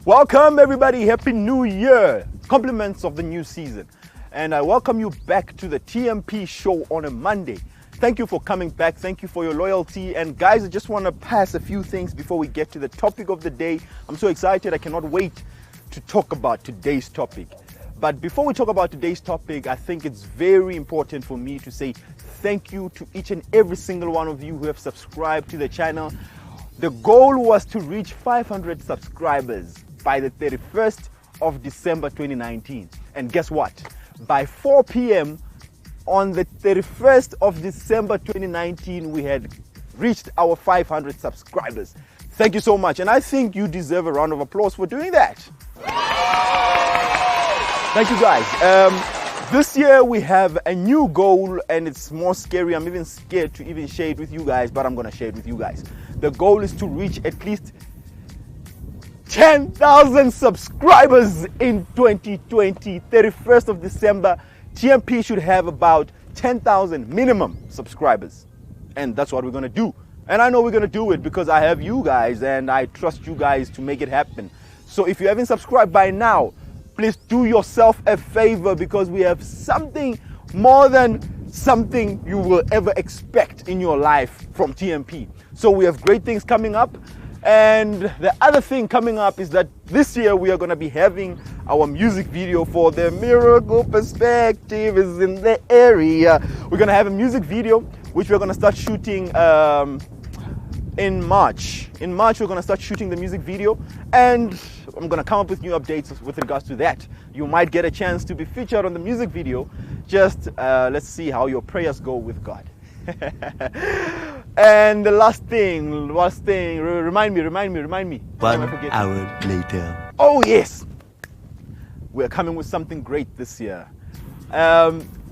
Welcome everybody, Happy New Year! Compliments of the new season. And I welcome you back to the TMP show on a Monday. Thank you for coming back, thank you for your loyalty. And guys, I just want to pass a few things before we get to the topic of the day. I'm so excited, I cannot wait to talk about today's topic. But before we talk about today's topic, I think it's very important for me to say thank you to each and every single one of you who have subscribed to the channel. The goal was to reach 500 subscribers by the 31st of December 2019. And guess what? By 4 p.m. on the 31st of December 2019, we had reached our 500 subscribers. Thank you so much. And I think you deserve a round of applause for doing that. Thank you guys. This year we have a new goal and it's more scary. I'm even scared to even share it with you guys, but I'm going to share it with you guys. The goal is to reach at least 10,000 subscribers in 2020. 31st of December, TMP should have about 10,000 minimum subscribers. And that's what we're going to do. And I know we're going to do it because I have you guys and I trust you guys to make it happen. So if you haven't subscribed by now, please do yourself a favor because we have something more than something you will ever expect in your life from TMP. So we have great things coming up. And the other thing coming up is that this year we are going to be having our music video for the Miracle Perspective is in the area. We're going to have a music video which we're going to start shooting in March. In March we're going to start shooting the music video and I'm going to come up with new updates with regards to that. You might get a chance to be featured on the music video. Just let's see how your prayers go with God. And the last thing, remind me. 1 hour later. Oh yes, we're coming with something great this year.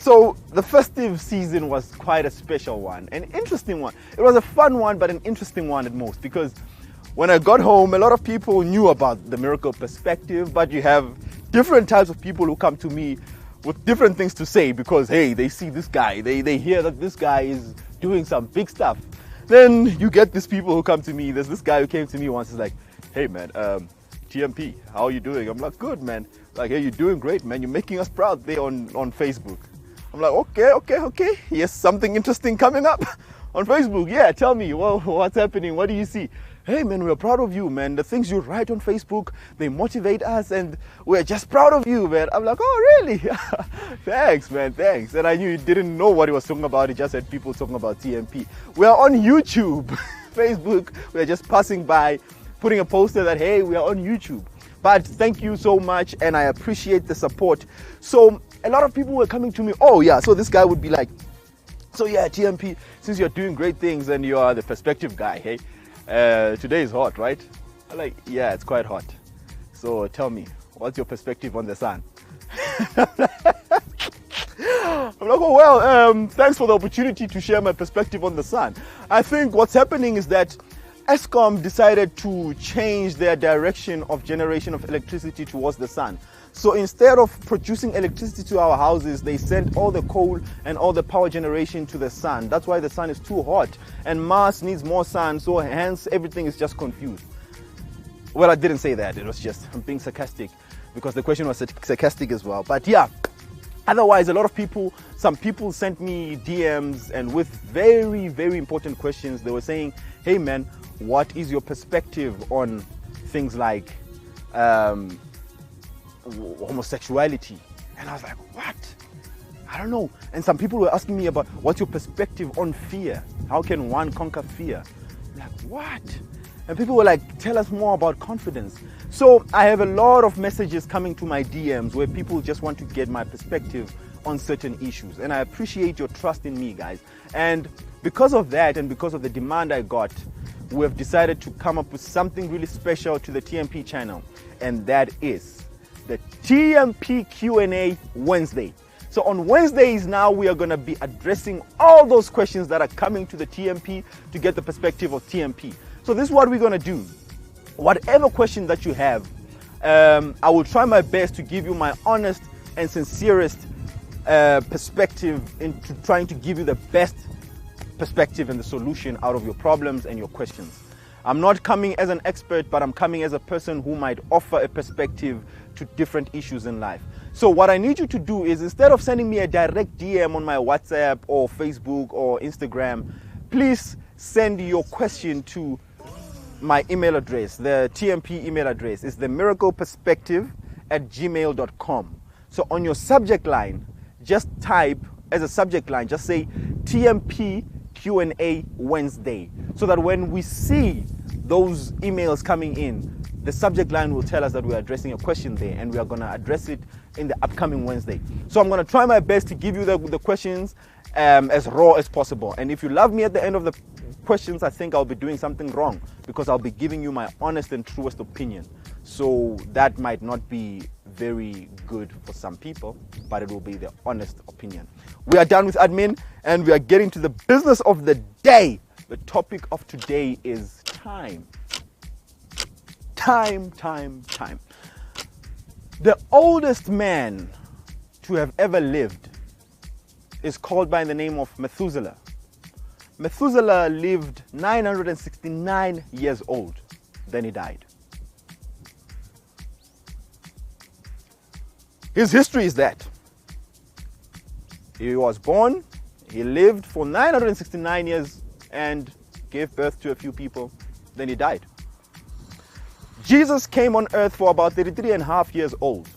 So the festive season was quite a special one, an interesting one. It was a fun one, but an interesting one at most, because when I got home, a lot of people knew about the Miracle Perspective, but you have different types of people who come to me with different things to say because, hey, they see this guy, they hear that this guy is doing some big stuff. Then you get these people who come to me. There's this guy who came to me once, he's like, hey man, TMP, how are you doing? I'm like, good man. Like, hey, you're doing great, man. You're making us proud there on Facebook. I'm like, okay. Yes, something interesting coming up on Facebook. Yeah, tell me, what's happening? What do you see? Hey man, we're proud of you, man. The things you write on Facebook, they motivate us and we're just proud of you, man. I'm like, oh really? Thanks, man, thanks. And I knew he didn't know what he was talking about. He just had people talking about TMP. We're on YouTube. Facebook, we're just passing by, putting a poster that, hey, we are on YouTube. But thank you so much and I appreciate the support. So a lot of people were coming to me, oh yeah, so this guy would be like, so yeah, TMP, since you're doing great things and you are the perspective guy, hey, today is hot, right? I'm like, yeah, it's quite hot. So tell me, what's your perspective on the sun? I'm like, oh well, thanks for the opportunity to share my perspective on the sun. I think what's happening is that Eskom decided to change their direction of generation of electricity towards the sun. So instead of producing electricity to our houses, they sent all the coal and all the power generation to the sun. That's why the sun is too hot and Mars needs more sun, so hence everything is just confused. Well, I didn't say that, it was just, I'm being sarcastic because the question was sarcastic as well. But yeah, otherwise a lot of people, some people sent me DMs and with very, very important questions. They were saying, hey man, what is your perspective on things like homosexuality? And I was like, what? I don't know. And some people were asking me about what's your perspective on fear? How can one conquer fear? I'm like, what? And people were like, tell us more about confidence. So I have a lot of messages coming to my DMs where people just want to get my perspective on certain issues. And I appreciate your trust in me, guys. And because of that and because of the demand I got, we have decided to come up with something really special to the TMP channel. And that is the TMP Q&A Wednesday. So on Wednesdays now, we are going to be addressing all those questions that are coming to the TMP to get the perspective of TMP. So this is what we're going to do. Whatever question that you have, I will try my best to give you my honest and sincerest perspective into trying to give you the best perspective and the solution out of your problems and your questions. I'm not coming as an expert, but I'm coming as a person who might offer a perspective to different issues in life. So what I need you to do is, instead of sending me a direct DM on my WhatsApp or Facebook or Instagram, please send your question to my email address. The TMP email address is themiracleperspective@gmail.com. So on your subject line, just type as a subject line, just say TMP Q&A Wednesday, so that when we see those emails coming in, the subject line will tell us that we're addressing a question there, and we are going to address it in the upcoming Wednesday. So I'm going to try my best to give you the questions as raw as possible. And if you love me at the end of the questions, I think I'll be doing something wrong, because I'll be giving you my honest and truest opinion. So that might not be very good for some people, but it will be the honest opinion. We are done with admin, and we are getting to the business of the day. The topic of today is time. Time. The oldest man to have ever lived is called by the name of Methuselah. Methuselah lived 969 years old, then he died. His history is that he was born, he lived for 969 years and gave birth to a few people, then he died. Jesus came on earth for about 33 and a half years old.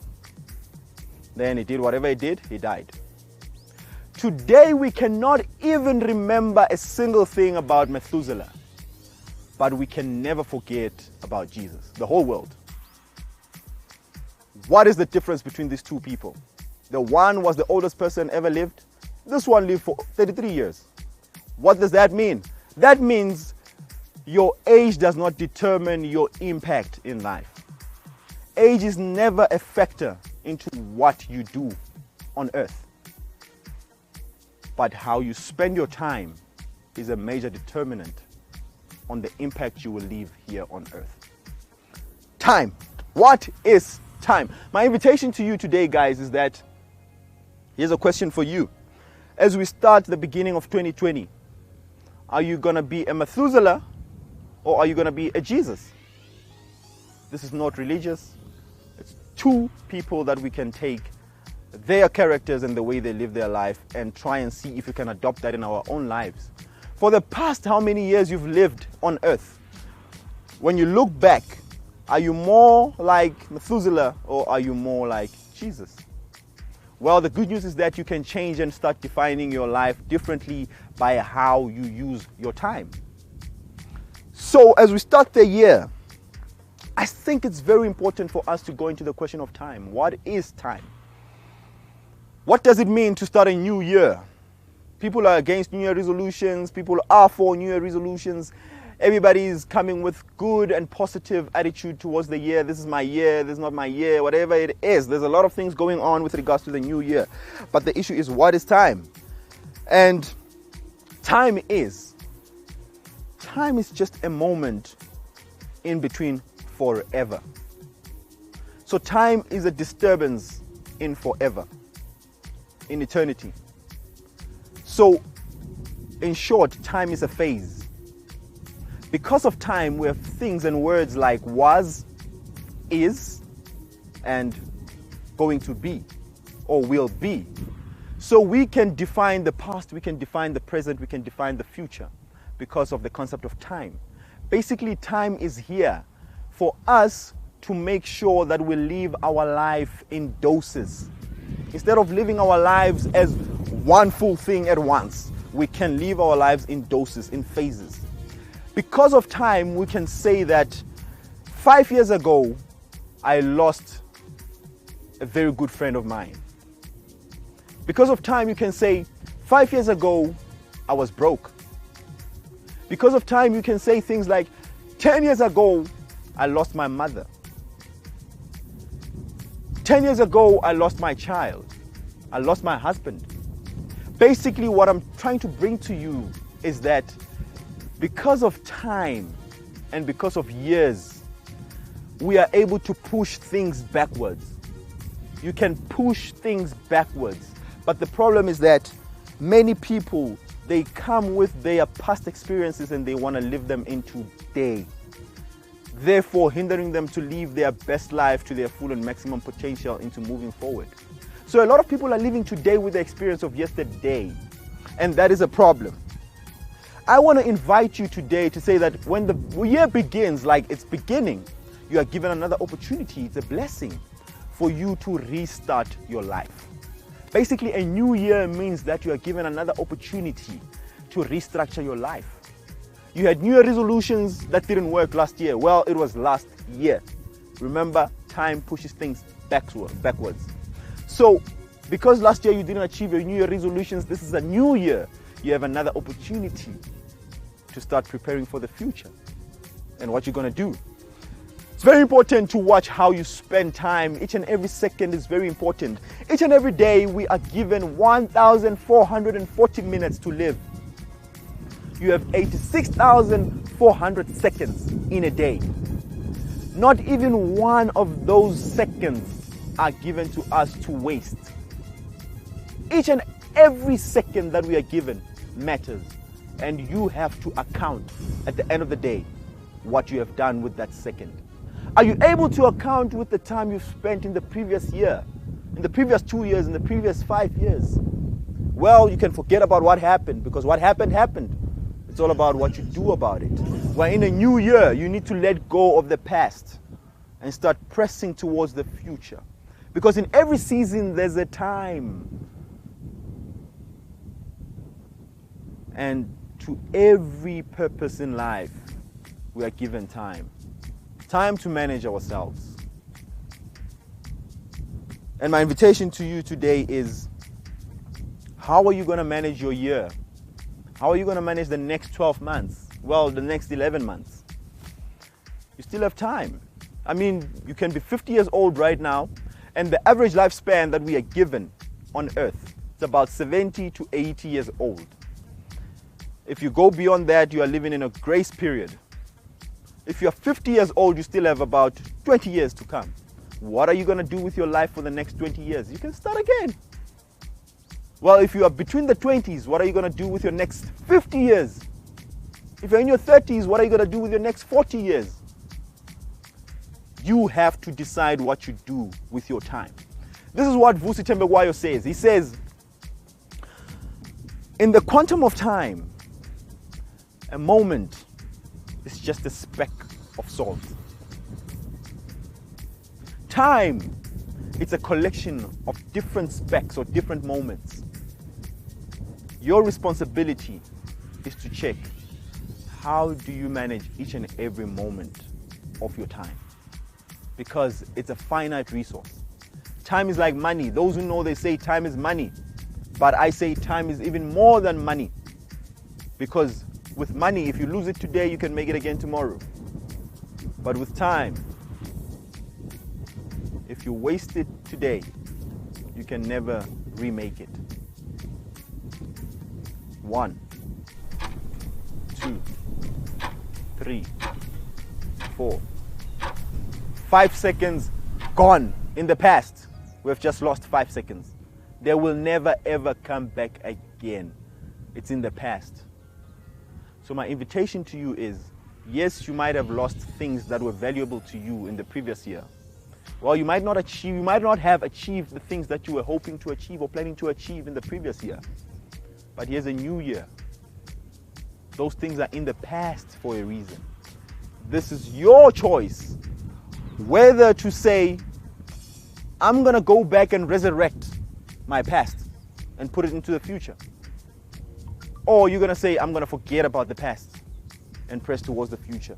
Then he did whatever he did, he died. Today we cannot even remember a single thing about Methuselah, but we can never forget about Jesus, the whole world. What is the difference between these two people? The one was the oldest person ever lived. This one lived for 33 years. What does that mean? That means your age does not determine your impact in life. Age is never a factor into what you do on earth. But how you spend your time is a major determinant on the impact you will leave here on earth. Time. What is time? My invitation to you today, guys, is that here's a question for you. As we start the beginning of 2020, are you going to be a Methuselah or are you going to be a Jesus? This is not religious. It's two people that we can take their characters and the way they live their life and try and see if we can adopt that in our own lives. For the past how many years you've lived on earth, when you look back, are you more like Methuselah or are you more like Jesus? Well, the good news is that you can change and start defining your life differently by how you use your time. So as we start the year, I think it's very important for us to go into the question of time. What is time? What does it mean to start a new year? People are against New Year resolutions. People are for New Year resolutions. Everybody is coming with good and positive attitude towards the year. This is my year, this is not my year, whatever it is. There's a lot of things going on with regards to the new year. But the issue is, what is time? And time is just a moment in between forever. So time is a disturbance in forever, in eternity. So in short, time is a phase. Because of time, we have things and words like was, is, and going to be, or will be. So we can define the past, we can define the present, we can define the future because of the concept of time. Basically, time is here for us to make sure that we live our life in doses. Instead of living our lives as one full thing at once, we can live our lives in doses, in phases. Because of time, we can say that 5 years ago, I lost a very good friend of mine. Because of time, you can say 5 years ago, I was broke. Because of time, you can say things like 10 years ago, I lost my mother. 10 years ago, I lost my child. I lost my husband. Basically, what I'm trying to bring to you is that because of time and because of years, we are able to push things backwards. You can push things backwards. But the problem is that many people, they come with their past experiences and they want to live them in today. therefore hindering them to live their best life to their full and maximum potential into moving forward. So a lot of people are living today with the experience of yesterday, and that is a problem. I want to invite you today to say that when the year begins like it's beginning, you are given another opportunity. It's a blessing for you to restart your life. Basically, a new year means that you are given another opportunity to restructure your life. You had New Year resolutions that didn't work last year. Well, it was last year. Remember, time pushes things backwards. So, because last year you didn't achieve your New Year resolutions, this is a new year. You have another opportunity to start preparing for the future and what you're going to do. It's very important to watch how you spend time. Each and every second is very important. Each and every day we are given 1,440 minutes to live. You have 86,400 seconds in a day. Not even one of those seconds are given to us to waste. Each and every second that we are given matters, and you have to account at the end of the day what you have done with that second. Are you able to account with the time you've spent in the previous year, in the previous 2 years, in the previous 5 years? Well, you can forget about what happened, because what happened. It's all about what you do about it. Well, in a new year, you need to let go of the past and start pressing towards the future. Because in every season, there's a time. And to every purpose in life, we are given time. Time to manage ourselves. And my invitation to you today is, how are you going to manage your year? How are you going to manage the next 12 months? Well, the next 11 months. You still have time. I mean, you can be 50 years old right now, and the average lifespan that we are given on earth is about 70 to 80 years old. If you go beyond that, you are living in a grace period. If you're 50 years old, you still have about 20 years to come. What are you going to do with your life for the next 20 years? You can start again. Well, if you are between the 20s, what are you going to do with your next 50 years? If you're in your 30s, what are you going to do with your next 40 years? You have to decide what you do with your time. This is what Vusi Thembekwayo says. He says, in the quantum of time, a moment is just a speck of salt. Time, it's a collection of different specks or different moments. Your responsibility is to check, how do you manage each and every moment of your time? Because it's a finite resource. Time is like money. Those who know, they say time is money. But I say time is even more than money. Because with money, if you lose it today, you can make it again tomorrow. But with time, if you waste it today, you can never remake it. 1, 2, 3, 4, 5 seconds gone in the past. We have just lost 5 seconds. They will never ever come back again. It's in the past. So my invitation to you is, yes, you might have lost things that were valuable to you in the previous year. Well, you might not have achieved the things that you were hoping to achieve or planning to achieve in the previous year. But here's a new year. Those things are in the past for a reason. This is your choice, whether to say, I'm going to go back and resurrect my past and put it into the future. Or you're going to say, I'm going to forget about the past and press towards the future.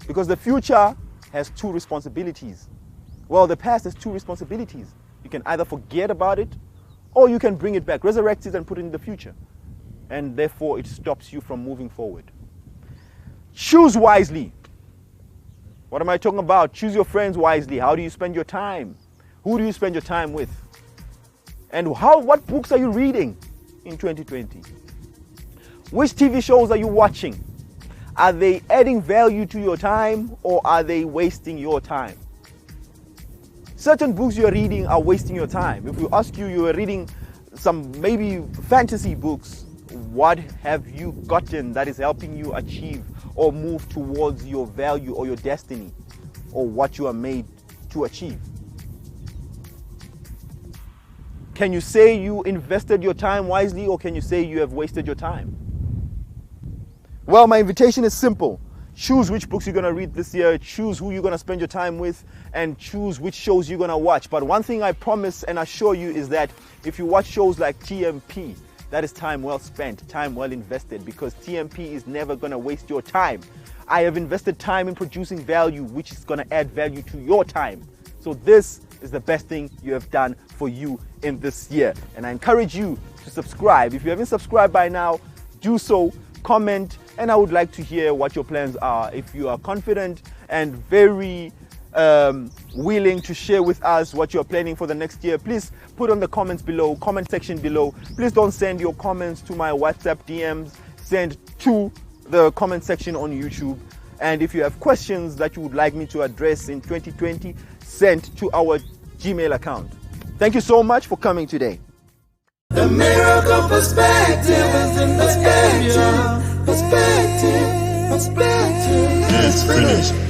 Because the future has 2 responsibilities. Well, the past has 2 responsibilities. You can either forget about it, or you can bring it back, resurrect it and put it in the future. And therefore, it stops you from moving forward. Choose wisely. What am I talking about? Choose your friends wisely. How do you spend your time? Who do you spend your time with? And what books are you reading in 2020? Which TV shows are you watching? Are they adding value to your time, or are they wasting your time? Certain books you're reading are wasting your time. If we ask you, you are reading some maybe fantasy books, what have you gotten that is helping you achieve or move towards your value or your destiny or what you are made to achieve? Can you say you invested your time wisely, or can you say you have wasted your time? Well, my invitation is simple. Choose which books you're going to read this year, choose who you're going to spend your time with, and choose which shows you're going to watch. But one thing I promise and assure you is that if you watch shows like TMP, that is time well spent, time well invested, because TMP is never going to waste your time. I have invested time in producing value, which is going to add value to your time. So this is the best thing you have done for you in this year. And I encourage you to subscribe. If you haven't subscribed by now, do so, comment, and I would like to hear what your plans are. If you are confident and very willing to share with us what you're planning for the next year, please put on the comments below, comment section below. Please don't send your comments to my WhatsApp DMs, send to the comment section on YouTube. And if you have questions that you would like me to address in 2020, send to our Gmail account. Thank you so much for coming today. The miracle perspective is in the perspective. It's finished.